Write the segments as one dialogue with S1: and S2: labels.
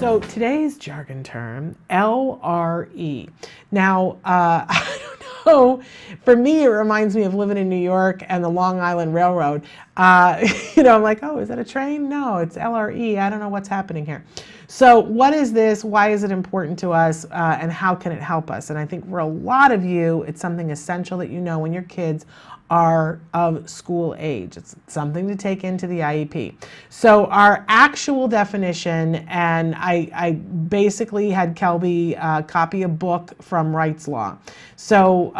S1: So today's jargon term, LRE. Now, I don't know, for me it reminds me of living in New York and the Long Island Railroad. I'm like, oh, is that a train? No, it's LRE. I don't know what's happening here. So what is this? Why is it important to us? And how can it help us? And I think for a lot of you, it's something essential that you know when your kids are of school age. It's something to take into the IEP. So our actual definition, and I basically had Kelby copy a book from Wright's Law. So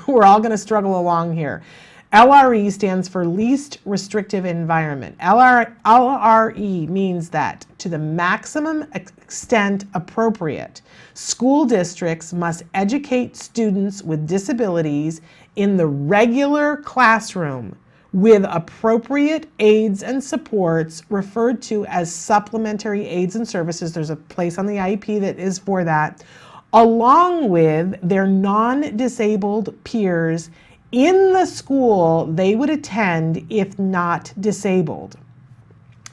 S1: we're all going to struggle along here. LRE stands for Least Restrictive Environment. LRE means that to the maximum extent appropriate, school districts must educate students with disabilities in the regular classroom with appropriate aids and supports referred to as supplementary aids and services. There's a place on the IEP that is for that, along with their non-disabled peers in the school they would attend if not disabled,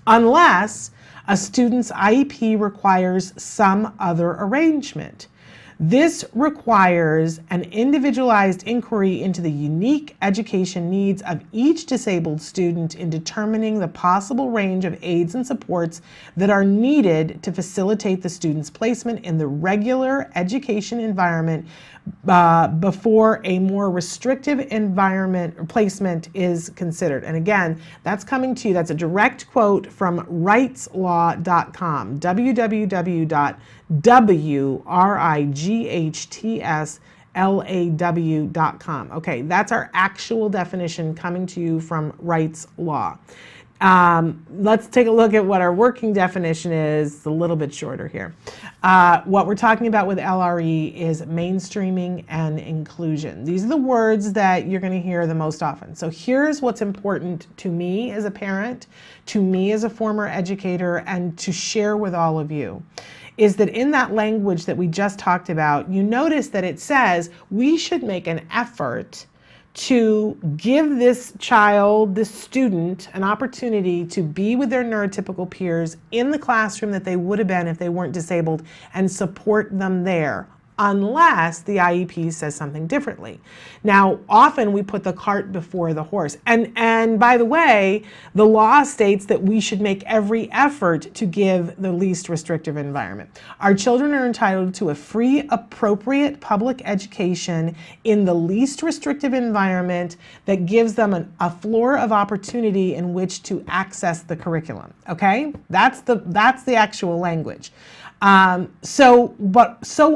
S1: unless a student's IEP requires some other arrangement. This requires an individualized inquiry into the unique education needs of each disabled student in determining the possible range of aids and supports that are needed to facilitate the student's placement in the regular education environment before a more restrictive environment or placement is considered. And again, that's coming to you. That's a direct quote from wrightslaw.com, www.wrightslaw.com. Okay, that's our actual definition coming to you from Wright's Law. Let's take a look at what our working definition is. It's a little bit shorter here. What we're talking about with LRE is mainstreaming and inclusion. These are the words that you're going to hear the most often. So here's what's important to me as a parent, to me as a former educator, and to share with all of you, is that in that language that we just talked about, you notice that it says we should make an effort to give this child, this student, an opportunity to be with their neurotypical peers in the classroom that they would have been if they weren't disabled and support them there, unless the IEP says something differently. Now, often we put the cart before the horse. And by the way, the law states that we should make every effort to give the least restrictive environment. Our children are entitled to a free, appropriate public education in the least restrictive environment that gives them a floor of opportunity in which to access the curriculum. Okay? That's the actual language. But so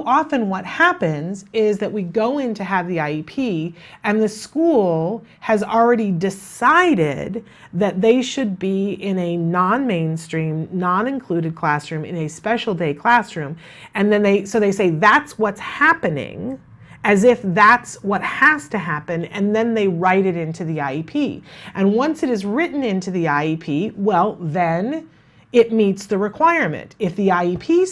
S1: often what happens is that we go in to have the IEP and the school has already decided that they should be in a non-mainstream, non-included classroom, in a special day classroom. And then they say that's what's happening, as if that's what has to happen, and then they write it into the IEP. And once it is written into the IEP, well, then it meets the requirement. If the IEP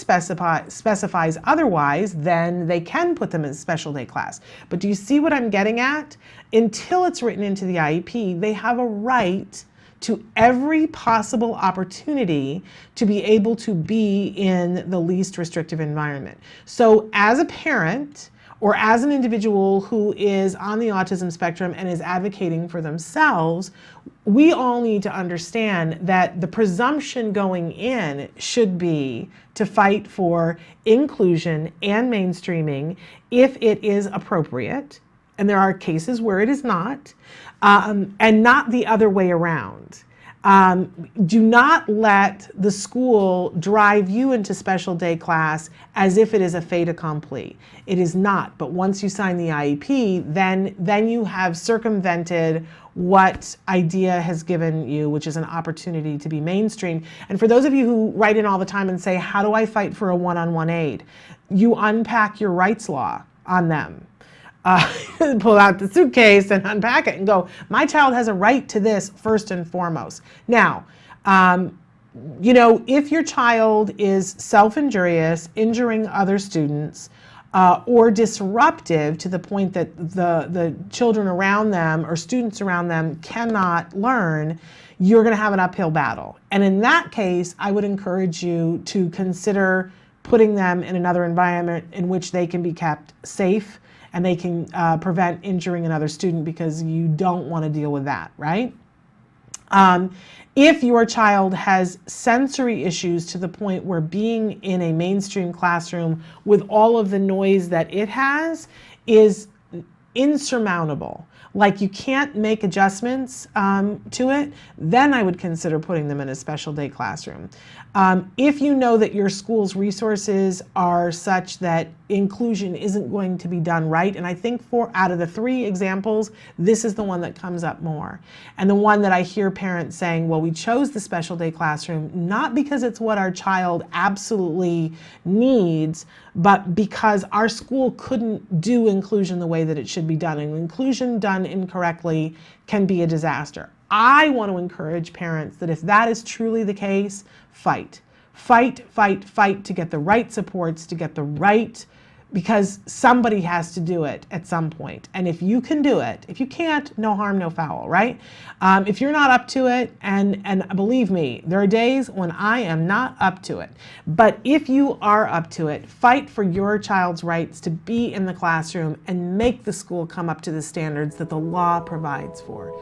S1: specifies otherwise, then they can put them in a special day class. But do you see what I'm getting at? Until it's written into the IEP, they have a right to every possible opportunity to be able to be in the least restrictive environment. So as a parent, or as an individual who is on the autism spectrum and is advocating for themselves, we all need to understand that the presumption going in should be to fight for inclusion and mainstreaming if it is appropriate, and there are cases where it is not, and not the other way around. Do not let the school drive you into special day class as if it is a fait accompli. It is not, but once you sign the IEP, then you have circumvented what IDEA has given you, which is an opportunity to be mainstream. And for those of you who write in all the time and say, how do I fight for a one-on-one aid? You unpack your Wright's Law on them. Pull out the suitcase and unpack it and go, my child has a right to this first and foremost. Now, if your child is self-injurious, injuring other students, or disruptive to the point that the children around them or students around them cannot learn, you're going to have an uphill battle. And in that case, I would encourage you to consider putting them in another environment in which they can be kept safe and they can prevent injuring another student, because you don't want to deal with that, right? If your child has sensory issues to the point where being in a mainstream classroom with all of the noise that it has is insurmountable, like you can't make adjustments to it, then I would consider putting them in a special day classroom. If you know that your school's resources are such that inclusion isn't going to be done right, and I think out of the 3 examples, this is the one that comes up more. And the one that I hear parents saying, well, we chose the special day classroom not because it's what our child absolutely needs, but because our school couldn't do inclusion the way that it should be done. And inclusion done incorrectly can be a disaster. I want to encourage parents that if that is truly the case, fight. Fight, fight, fight to get the right supports, to get the right, because somebody has to do it at some point. And if you can do it, if you can't, no harm, no foul, right? If you're not up to it, and believe me, there are days when I am not up to it. But if you are up to it, fight for your child's rights to be in the classroom and make the school come up to the standards that the law provides for.